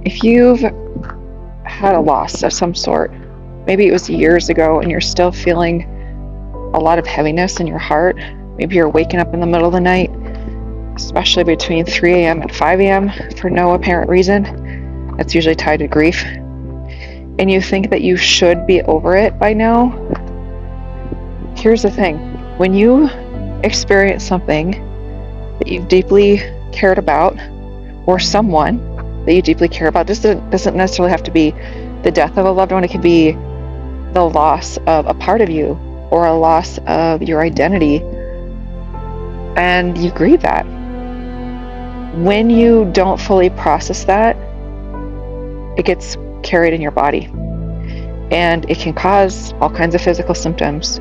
If you've had a loss of some sort, maybe it was years ago and you're still feeling a lot of heaviness in your heart, maybe you're waking up in the middle of the night, especially between 3 a.m. and 5 a.m. for no apparent reason, that's usually tied to grief, and you think that you should be over it by now, here's the thing. When you experience something that you've deeply cared about, or someone that you deeply care about, this doesn't necessarily have to be the death of a loved one, it could be the loss of a part of you or a loss of your identity, and you grieve that. When you don't fully process that, it gets carried in your body, and it can cause all kinds of physical symptoms,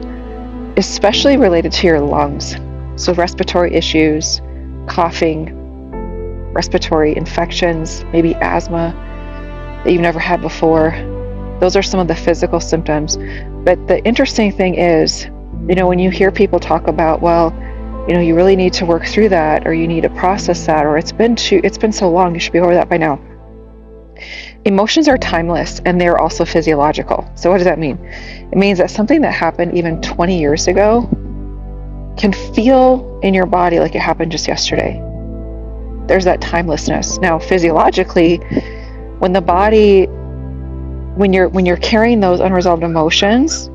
especially related to your lungs. So respiratory issues, coughing, respiratory infections, maybe asthma that you've never had before. Those are some of the physical symptoms. But the interesting thing is, when you hear people talk about, well, you really need to work through that, or you need to process that, or it's been so long, you should be over that by now. Emotions are timeless, and they're also physiological. So what does that mean? It means that something that happened even 20 years ago can feel in your body like it happened just yesterday. There's that timelessness. Now, physiologically, when you're carrying those unresolved emotions,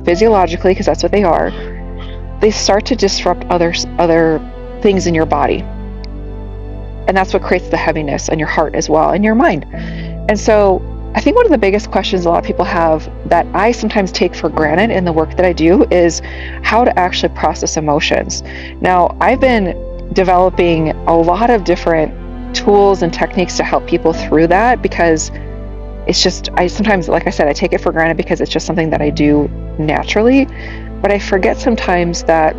physiologically, because that's what they are, they start to disrupt other things in your body. And that's what creates the heaviness in your heart as well, and your mind. And so I think one of the biggest questions a lot of people have that I sometimes take for granted in the work that I do is how to actually process emotions. Now, I've been developing a lot of different tools and techniques to help people through that, because it's just, I sometimes, like I said, I take it for granted because it's just something that I do naturally. But I forget sometimes that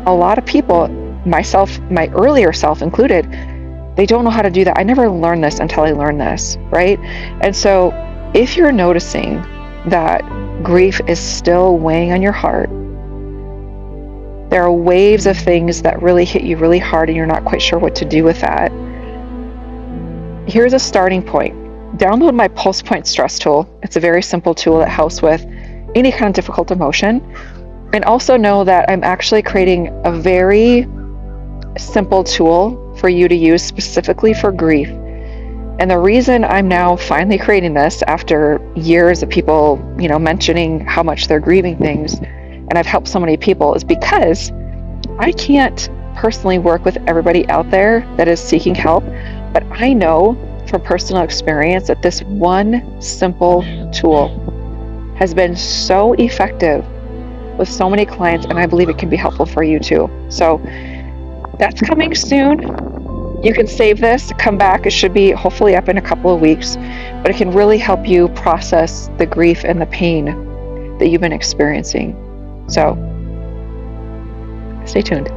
a lot of people, myself, my earlier self included, they don't know how to do that. I never learned this until I learned this, right? And so if you're noticing that grief is still weighing on your heart, there are waves of things that really hit you really hard and you're not quite sure what to do with that, here's a starting point. Download my Pulse Point Stress tool. It's a very simple tool that helps with any kind of difficult emotion. And also know that I'm actually creating a very simple tool for you to use specifically for grief. And the reason I'm now finally creating this after years of people, mentioning how much they're grieving things, and I've helped so many people, is because I can't personally work with everybody out there that is seeking help, but I know from personal experience that this one simple tool has been so effective with so many clients, and I believe it can be helpful for you too. So that's coming soon. You can save this, come back. It should be hopefully up in a couple of weeks, but it can really help you process the grief and the pain that you've been experiencing. So stay tuned.